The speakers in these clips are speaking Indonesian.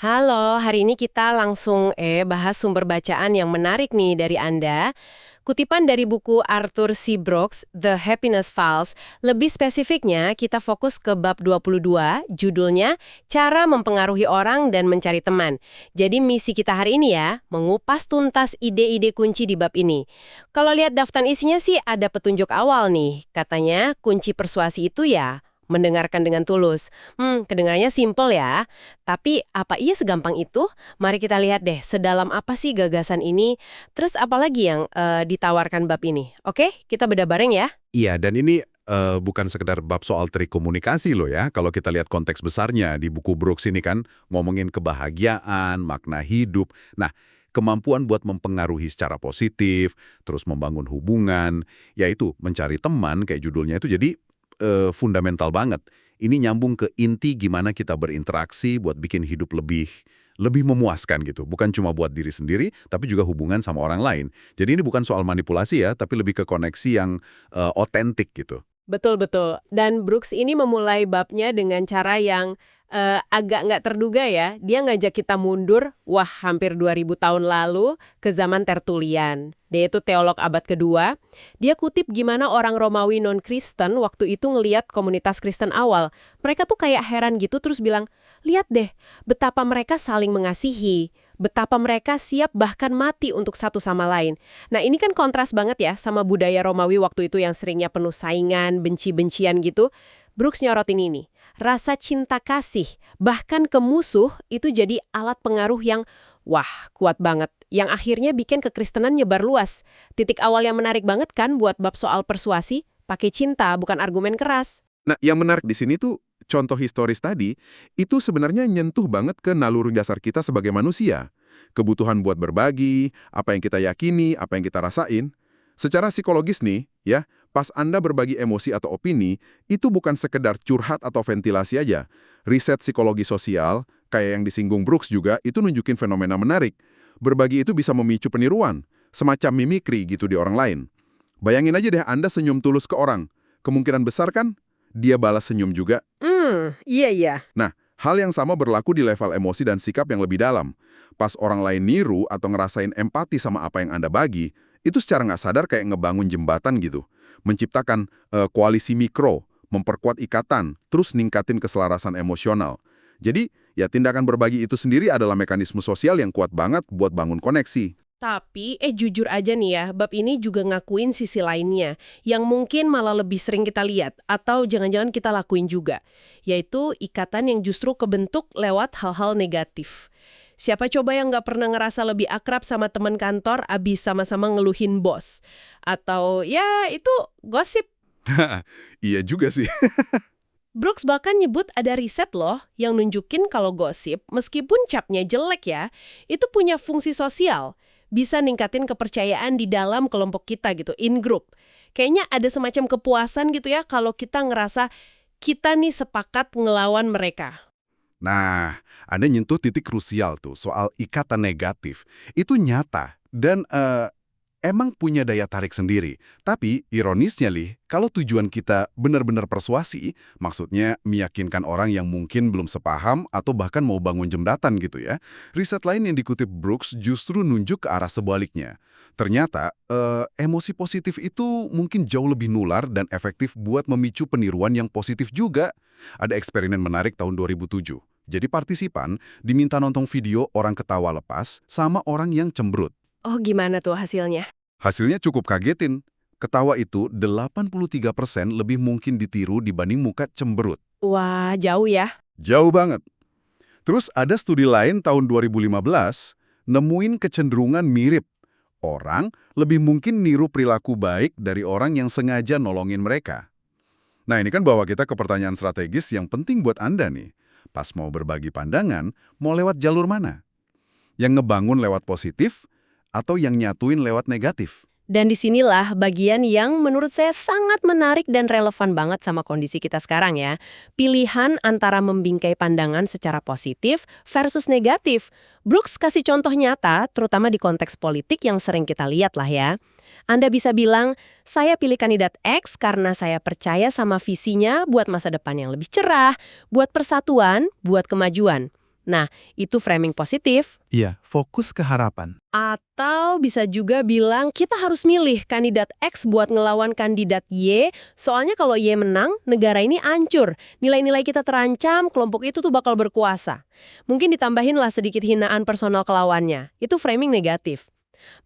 Halo, hari ini kita langsung bahas sumber bacaan yang menarik nih dari Anda. Kutipan dari buku Arthur C. Brooks, The Happiness Files. Lebih spesifiknya, kita fokus ke bab 22, judulnya Cara Mempengaruhi Orang dan Mencari Teman. Jadi misi kita hari ini ya, mengupas tuntas ide-ide kunci di bab ini. Kalau lihat daftar isinya sih ada petunjuk awal nih. Katanya kunci persuasi itu ya mendengarkan dengan tulus. Kedengarannya simple ya. Tapi apa iya segampang itu? Mari kita lihat deh, sedalam apa sih gagasan ini? Terus apalagi yang ditawarkan bab ini? Oke, kita bedah bareng ya. Iya, dan ini bukan sekedar bab soal trik komunikasi loh ya. Kalau kita lihat konteks besarnya di buku Brooks ini kan ngomongin kebahagiaan, makna hidup. Nah, kemampuan buat mempengaruhi secara positif, terus membangun hubungan, yaitu mencari teman kayak judulnya itu jadi fundamental banget. Ini nyambung ke inti gimana kita berinteraksi buat bikin hidup lebih memuaskan gitu. Bukan cuma buat diri sendiri, tapi juga hubungan sama orang lain. Jadi ini bukan soal manipulasi ya, tapi lebih ke koneksi yang otentik gitu. Betul-betul. Dan Brooks ini memulai babnya dengan cara yang agak nggak terduga ya. Dia ngajak kita mundur, hampir 2000 tahun lalu, ke zaman Tertullian. Dia itu teolog abad kedua. Dia kutip gimana orang Romawi non-Kristen waktu itu ngeliat komunitas Kristen awal. Mereka tuh kayak heran gitu terus bilang, lihat deh, betapa mereka saling mengasihi. Betapa mereka siap bahkan mati untuk satu sama lain. Nah ini kan kontras banget ya sama budaya Romawi waktu itu yang seringnya penuh saingan, benci-bencian gitu. Brooks nyorotin ini. Rasa cinta kasih, bahkan ke musuh itu jadi alat pengaruh yang kuat banget. Yang akhirnya bikin kekristenan nyebar luas. Titik awal yang menarik banget kan buat bab soal persuasi, pakai cinta bukan argumen keras. Nah, yang menarik di sini tuh, contoh historis tadi, itu sebenarnya nyentuh banget ke naluri dasar kita sebagai manusia. Kebutuhan buat berbagi, apa yang kita yakini, apa yang kita rasain. Secara psikologis nih, ya, pas Anda berbagi emosi atau opini, itu bukan sekedar curhat atau ventilasi aja. Riset psikologi sosial, kayak yang disinggung Brooks juga, itu nunjukin fenomena menarik. Berbagi itu bisa memicu peniruan, semacam mimikri gitu di orang lain. Bayangin aja deh Anda senyum tulus ke orang. Kemungkinan besar kan, dia balas senyum juga. Iya. Nah, hal yang sama berlaku di level emosi dan sikap yang lebih dalam. Pas orang lain niru atau ngerasain empati sama apa yang Anda bagi, itu secara nggak sadar kayak ngebangun jembatan gitu. Menciptakan koalisi mikro, memperkuat ikatan, terus ningkatin keselarasan emosional. Jadi, ya tindakan berbagi itu sendiri adalah mekanisme sosial yang kuat banget buat bangun koneksi. Tapi, jujur aja nih ya, bab ini juga ngakuin sisi lainnya, yang mungkin malah lebih sering kita lihat, atau jangan-jangan kita lakuin juga, yaitu ikatan yang justru kebentuk lewat hal-hal negatif. Siapa coba yang nggak pernah ngerasa lebih akrab sama teman kantor abis sama-sama ngeluhin bos? Atau ya itu gosip. Iya juga sih. Brooks bahkan nyebut ada riset loh yang nunjukin kalau gosip, meskipun capnya jelek ya, itu punya fungsi sosial. Bisa ningkatin kepercayaan di dalam kelompok kita gitu, in group. Kayaknya ada semacam kepuasan gitu ya kalau kita ngerasa kita nih sepakat ngelawan mereka. Nah, Anda nyentuh titik krusial tuh soal ikatan negatif. Itu nyata dan emang punya daya tarik sendiri. Tapi ironisnya kalau tujuan kita benar-benar persuasi, maksudnya meyakinkan orang yang mungkin belum sepaham atau bahkan mau bangun jembatan gitu ya. Riset lain yang dikutip Brooks justru nunjuk ke arah sebaliknya. Ternyata emosi positif itu mungkin jauh lebih nular dan efektif buat memicu peniruan yang positif juga. Ada eksperimen menarik tahun 2007. Jadi partisipan diminta nonton video orang ketawa lepas sama orang yang cemberut. Oh gimana tuh hasilnya? Hasilnya cukup kagetin. Ketawa itu 83% lebih mungkin ditiru dibanding muka cemberut. Wah, jauh ya. Jauh banget. Terus ada studi lain tahun 2015, nemuin kecenderungan mirip. Orang lebih mungkin niru perilaku baik dari orang yang sengaja nolongin mereka. Nah ini kan bawa kita ke pertanyaan strategis yang penting buat Anda nih. Pas mau berbagi pandangan, mau lewat jalur mana? Yang ngebangun lewat positif atau yang nyatuin lewat negatif? Dan disinilah bagian yang menurut saya sangat menarik dan relevan banget sama kondisi kita sekarang ya. Pilihan antara membingkai pandangan secara positif versus negatif. Brooks kasih contoh nyata, terutama di konteks politik yang sering kita lihat lah ya. Anda bisa bilang, saya pilih kandidat X karena saya percaya sama visinya buat masa depan yang lebih cerah, buat persatuan, buat kemajuan. Nah, itu framing positif. Iya, fokus ke harapan. Atau bisa juga bilang kita harus milih kandidat X buat ngelawan kandidat Y, soalnya kalau Y menang, negara ini hancur. Nilai-nilai kita terancam, kelompok itu tuh bakal berkuasa. Mungkin ditambahinlah sedikit hinaan personal ke lawannya. Itu framing negatif.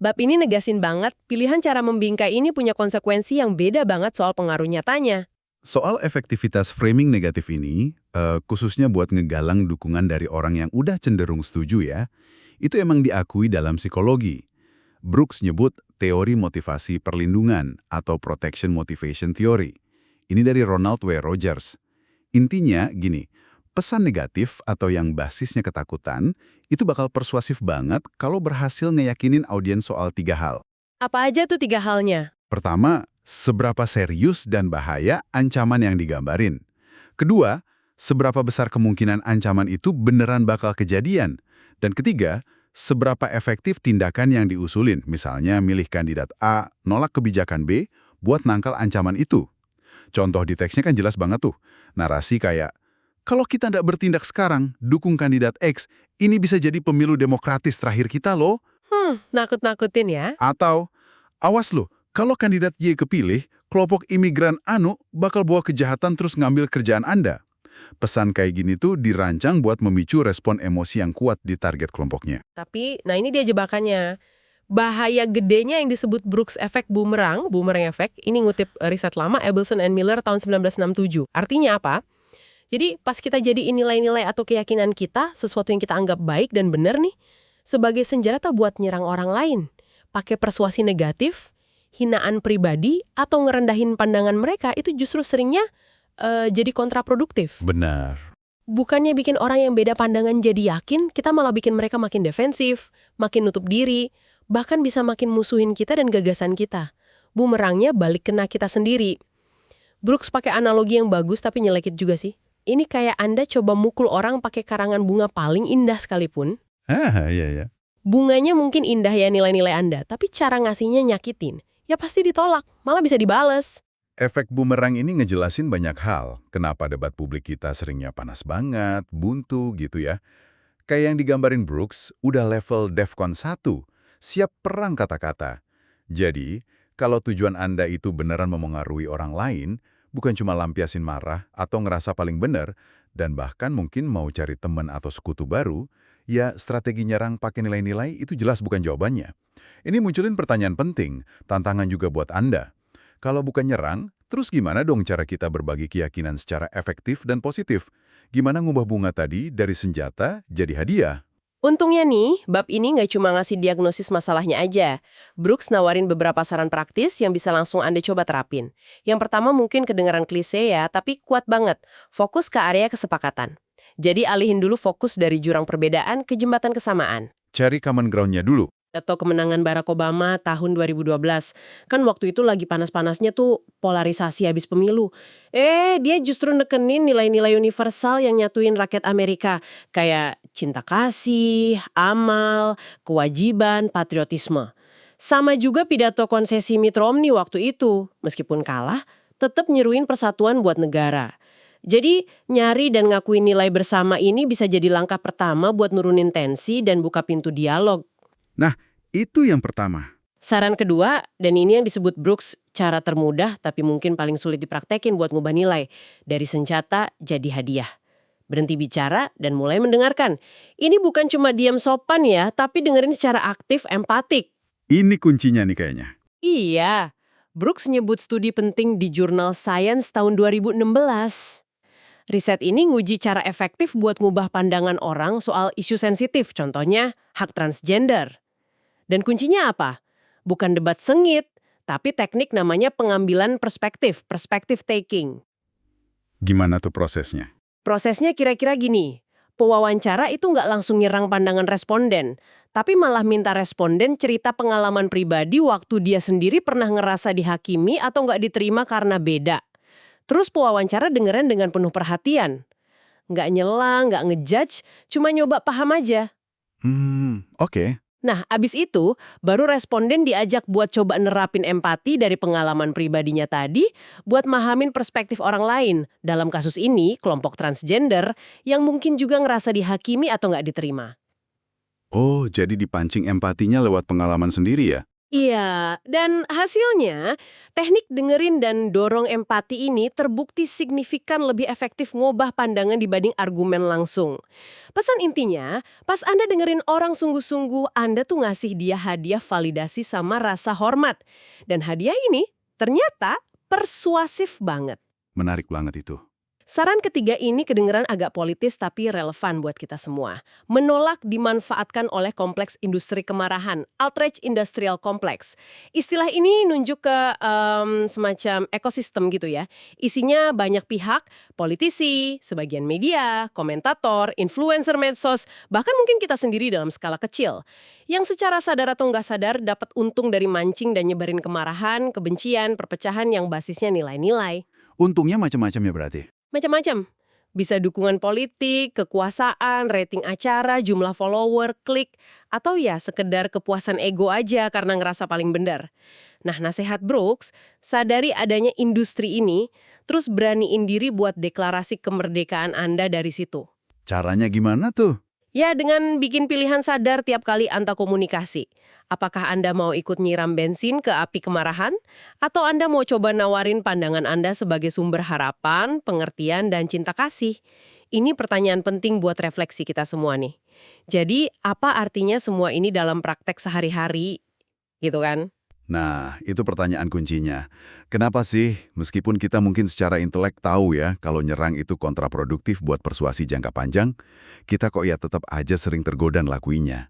Bab ini negasin banget, pilihan cara membingkai ini punya konsekuensi yang beda banget soal pengaruh nyatanya. Soal efektivitas framing negatif ini, khususnya buat ngegalang dukungan dari orang yang udah cenderung setuju ya, itu emang diakui dalam psikologi. Brooks nyebut teori motivasi perlindungan atau protection motivation theory. Ini dari Ronald W. Rogers. Intinya gini, pesan negatif atau yang basisnya ketakutan, itu bakal persuasif banget kalau berhasil ngeyakinin audiens soal 3 hal. Apa aja tuh 3 halnya? Pertama, seberapa serius dan bahaya ancaman yang digambarin. Kedua, seberapa besar kemungkinan ancaman itu beneran bakal kejadian. Dan ketiga, seberapa efektif tindakan yang diusulin, misalnya milih kandidat A, nolak kebijakan B, buat nangkal ancaman itu. Contoh di teksnya kan jelas banget tuh, narasi kayak, kalau kita nggak bertindak sekarang, dukung kandidat X, ini bisa jadi pemilu demokratis terakhir kita loh. Nakut-nakutin ya. Atau, awas loh, kalau kandidat Y kepilih, kelompok imigran anu bakal bawa kejahatan terus ngambil kerjaan Anda. Pesan kayak gini tuh dirancang buat memicu respon emosi yang kuat di target kelompoknya. Tapi, nah ini dia jebakannya. Bahaya gedenya yang disebut Brooks Effect boomerang effect, ini ngutip riset lama Abelson and Miller tahun 1967. Artinya apa? Jadi pas kita jadiin nilai-nilai atau keyakinan kita, sesuatu yang kita anggap baik dan benar nih, sebagai senjata buat nyerang orang lain. Pakai persuasi negatif, hinaan pribadi, atau ngerendahin pandangan mereka, itu justru seringnya jadi kontraproduktif. Benar. Bukannya bikin orang yang beda pandangan jadi yakin, kita malah bikin mereka makin defensif, makin nutup diri, bahkan bisa makin musuhin kita dan gagasan kita. Bumerangnya balik kena kita sendiri. Brooks pakai analogi yang bagus tapi nyelekit juga sih. Ini kayak Anda coba mukul orang pakai karangan bunga paling indah sekalipun. Iya. Bunganya mungkin indah ya nilai-nilai Anda, tapi cara ngasihnya nyakitin. Ya pasti ditolak, malah bisa dibales. Efek bumerang ini ngejelasin banyak hal. Kenapa debat publik kita seringnya panas banget, buntu gitu ya. Kayak yang digambarin Brooks, udah level DEFCON 1, siap perang kata-kata. Jadi, kalau tujuan Anda itu beneran memengaruhi orang lain, bukan cuma lampiasin marah atau ngerasa paling bener, dan bahkan mungkin mau cari teman atau sekutu baru, ya strategi nyerang pakai nilai-nilai itu jelas bukan jawabannya. Ini munculin pertanyaan penting, tantangan juga buat Anda. Kalau bukan nyerang, terus gimana dong cara kita berbagi keyakinan secara efektif dan positif? Gimana ngubah bunga tadi dari senjata jadi hadiah? Untungnya nih, bab ini nggak cuma ngasih diagnosis masalahnya aja. Brooks nawarin beberapa saran praktis yang bisa langsung Anda coba terapin. Yang pertama mungkin kedengaran klise ya, tapi kuat banget. Fokus ke area kesepakatan. Jadi alihin dulu fokus dari jurang perbedaan ke jembatan kesamaan. Cari common ground-nya dulu. Atau kemenangan Barack Obama tahun 2012. Kan waktu itu lagi panas-panasnya tuh polarisasi habis pemilu. Dia justru nekenin nilai-nilai universal yang nyatuin rakyat Amerika. Kayak cinta kasih, amal, kewajiban, patriotisme. Sama juga pidato konsesi Mitt Romney waktu itu. Meskipun kalah, tetap nyeruin persatuan buat negara. Jadi, nyari dan ngakuin nilai bersama ini bisa jadi langkah pertama buat nurunin tensi dan buka pintu dialog. Nah, itu yang pertama. Saran kedua, dan ini yang disebut Brooks, cara termudah tapi mungkin paling sulit dipraktekin buat ngubah nilai. Dari senjata jadi hadiah. Berhenti bicara dan mulai mendengarkan. Ini bukan cuma diam sopan ya, tapi dengerin secara aktif, empatik. Ini kuncinya nih kayaknya. Iya, Brooks nyebut studi penting di jurnal Science tahun 2016. Riset ini nguji cara efektif buat ngubah pandangan orang soal isu sensitif, contohnya hak transgender. Dan kuncinya apa? Bukan debat sengit, tapi teknik namanya pengambilan perspektif taking. Gimana tuh prosesnya? Prosesnya kira-kira gini, pewawancara itu nggak langsung nyerang pandangan responden, tapi malah minta responden cerita pengalaman pribadi waktu dia sendiri pernah ngerasa dihakimi atau nggak diterima karena beda. Terus pewawancara dengerin dengan penuh perhatian. Nggak nyela, nggak ngejudge, cuma nyoba paham aja. Oke. Nah, abis itu, baru responden diajak buat coba nerapin empati dari pengalaman pribadinya tadi buat mahamin perspektif orang lain. Dalam kasus ini, kelompok transgender yang mungkin juga ngerasa dihakimi atau nggak diterima. Oh, jadi dipancing empatinya lewat pengalaman sendiri ya? Iya, dan hasilnya, teknik dengerin dan dorong empati ini terbukti signifikan lebih efektif ngubah pandangan dibanding argumen langsung. Pesan intinya, pas Anda dengerin orang sungguh-sungguh, Anda tuh ngasih dia hadiah validasi sama rasa hormat. Dan hadiah ini ternyata persuasif banget. Menarik banget itu. Saran ketiga ini kedengeran agak politis tapi relevan buat kita semua. Menolak dimanfaatkan oleh kompleks industri kemarahan, outrage industrial complex. Istilah ini nunjuk ke semacam ekosistem gitu ya. Isinya banyak pihak, politisi, sebagian media, komentator, influencer medsos, bahkan mungkin kita sendiri dalam skala kecil. Yang secara sadar atau nggak sadar dapat untung dari mancing dan nyebarin kemarahan, kebencian, perpecahan yang basisnya nilai-nilai. Untungnya macam-macam ya berarti? Macam-macam. Bisa dukungan politik, kekuasaan, rating acara, jumlah follower, klik, atau ya sekedar kepuasan ego aja karena ngerasa paling benar. Nah, nasihat Brooks, sadari adanya industri ini, terus beraniin diri buat deklarasi kemerdekaan Anda dari situ. Caranya gimana tuh? Ya, dengan bikin pilihan sadar tiap kali Anda komunikasi. Apakah Anda mau ikut nyiram bensin ke api kemarahan? Atau Anda mau coba nawarin pandangan Anda sebagai sumber harapan, pengertian, dan cinta kasih? Ini pertanyaan penting buat refleksi kita semua nih. Jadi, apa artinya semua ini dalam praktek sehari-hari? Gitu kan? Nah, itu pertanyaan kuncinya. Kenapa sih, meskipun kita mungkin secara intelek tahu ya, kalau nyerang itu kontraproduktif buat persuasi jangka panjang, kita kok ya tetap aja sering tergoda ngelakuinya.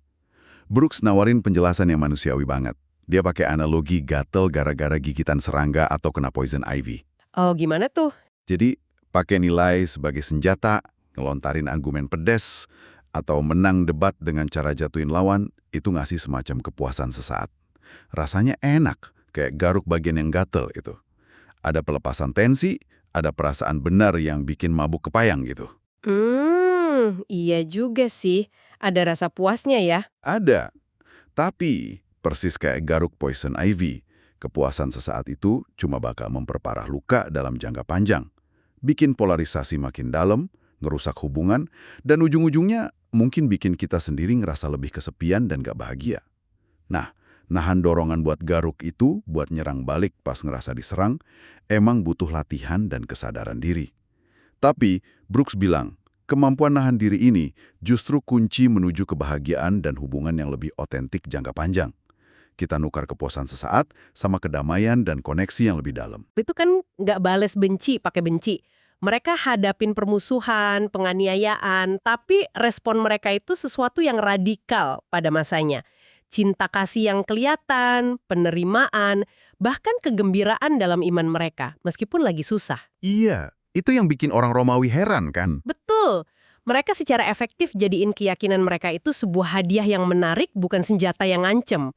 Brooks nawarin penjelasan yang manusiawi banget. Dia pakai analogi gatel gara-gara gigitan serangga atau kena poison ivy. Oh, gimana tuh? Jadi, pakai nilai sebagai senjata, ngelontarin argumen pedes, atau menang debat dengan cara jatuhin lawan, itu ngasih semacam kepuasan sesaat. Rasanya enak, kayak garuk bagian yang gatel itu. Ada pelepasan tensi, ada perasaan benar yang bikin mabuk kepayang gitu. Iya juga sih. Ada rasa puasnya ya. Ada. Tapi, persis kayak garuk poison ivy, kepuasan sesaat itu cuma bakal memperparah luka dalam jangka panjang. Bikin polarisasi makin dalam, ngerusak hubungan, dan ujung-ujungnya mungkin bikin kita sendiri ngerasa lebih kesepian dan gak bahagia. Nah, nahan dorongan buat garuk itu, buat nyerang balik pas ngerasa diserang, emang butuh latihan dan kesadaran diri. Tapi, Brooks bilang, kemampuan nahan diri ini justru kunci menuju kebahagiaan dan hubungan yang lebih otentik jangka panjang. Kita nukar kepuasan sesaat sama kedamaian dan koneksi yang lebih dalam. Itu kan nggak bales benci pakai benci. Mereka hadapin permusuhan, penganiayaan, tapi respon mereka itu sesuatu yang radikal pada masanya. Cinta kasih yang kelihatan, penerimaan, bahkan kegembiraan dalam iman mereka, meskipun lagi susah. Iya, itu yang bikin orang Romawi heran kan? Betul. Mereka secara efektif jadiin keyakinan mereka itu sebuah hadiah yang menarik, bukan senjata yang ngancem.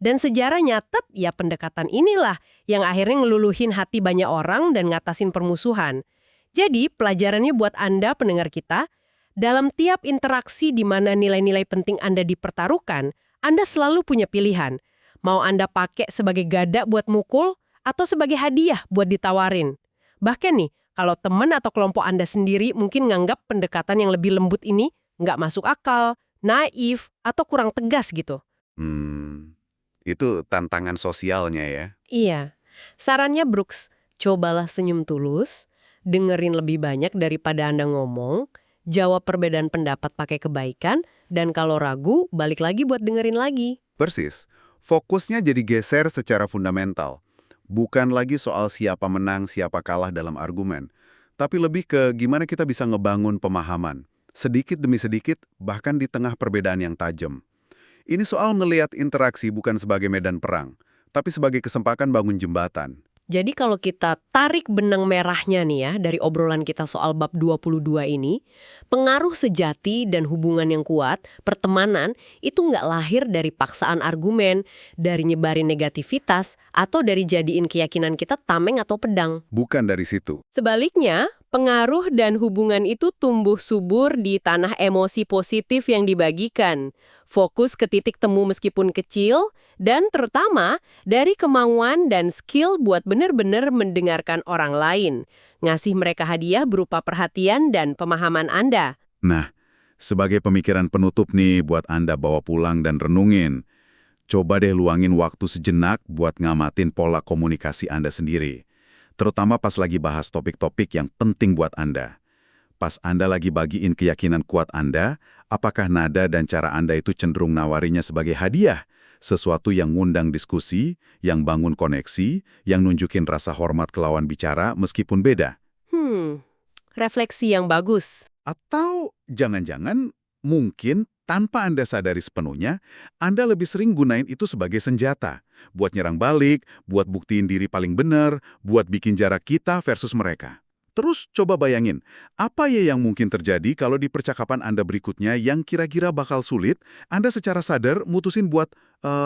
Dan sejarah nyatet, ya pendekatan inilah yang akhirnya ngeluluhin hati banyak orang dan ngatasin permusuhan. Jadi, pelajarannya buat Anda, pendengar kita, dalam tiap interaksi di mana nilai-nilai penting Anda dipertaruhkan, Anda selalu punya pilihan. Mau Anda pakai sebagai gada buat mukul, atau sebagai hadiah buat ditawarin. Bahkan nih, kalau teman atau kelompok Anda sendiri mungkin nganggap pendekatan yang lebih lembut ini nggak masuk akal, naif, atau kurang tegas gitu. Itu tantangan sosialnya ya. Iya. Sarannya Brooks, cobalah senyum tulus, dengerin lebih banyak daripada Anda ngomong, jawab perbedaan pendapat pakai kebaikan, dan kalau ragu, balik lagi buat dengerin lagi. Persis. Fokusnya jadi geser secara fundamental. Bukan lagi soal siapa menang, siapa kalah dalam argumen. Tapi lebih ke gimana kita bisa ngebangun pemahaman. Sedikit demi sedikit, bahkan di tengah perbedaan yang tajam. Ini soal ngelihat interaksi bukan sebagai medan perang, tapi sebagai kesempatan bangun jembatan. Jadi kalau kita tarik benang merahnya nih ya, dari obrolan kita soal bab 22 ini, pengaruh sejati dan hubungan yang kuat, pertemanan, itu nggak lahir dari paksaan argumen, dari nyebarin negativitas, atau dari jadiin keyakinan kita tameng atau pedang. Bukan dari situ. Sebaliknya, pengaruh dan hubungan itu tumbuh subur di tanah emosi positif yang dibagikan. Fokus ke titik temu meskipun kecil, dan terutama dari kemauan dan skill buat benar-benar mendengarkan orang lain. Ngasih mereka hadiah berupa perhatian dan pemahaman Anda. Nah, sebagai pemikiran penutup nih buat Anda bawa pulang dan renungin, coba deh luangin waktu sejenak buat ngamatin pola komunikasi Anda sendiri. Terutama pas lagi bahas topik-topik yang penting buat Anda. Pas Anda lagi bagiin keyakinan kuat Anda, apakah nada dan cara Anda itu cenderung nawarinya sebagai hadiah? Sesuatu yang ngundang diskusi, yang bangun koneksi, yang nunjukin rasa hormat ke lawan bicara meskipun beda. Refleksi yang bagus. Atau jangan-jangan mungkin tanpa Anda sadari sepenuhnya, Anda lebih sering gunain itu sebagai senjata. Buat nyerang balik, buat buktiin diri paling benar, buat bikin jarak kita versus mereka. Terus coba bayangin, apa ya yang mungkin terjadi kalau di percakapan Anda berikutnya yang kira-kira bakal sulit, Anda secara sadar mutusin buat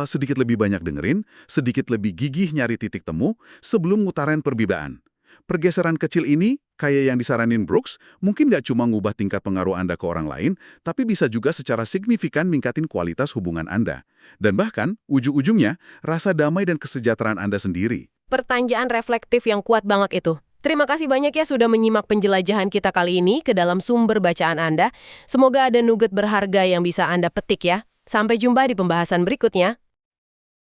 sedikit lebih banyak dengerin, sedikit lebih gigih nyari titik temu, sebelum ngutarain perbedaan. Pergeseran kecil ini, kayak yang disaranin Brooks, mungkin nggak cuma ngubah tingkat pengaruh Anda ke orang lain, tapi bisa juga secara signifikan ningkatin kualitas hubungan Anda. Dan bahkan, ujung-ujungnya, rasa damai dan kesejahteraan Anda sendiri. Pertanyaan reflektif yang kuat banget itu. Terima kasih banyak ya sudah menyimak penjelajahan kita kali ini ke dalam sumber bacaan Anda. Semoga ada nugget berharga yang bisa Anda petik ya. Sampai jumpa di pembahasan berikutnya.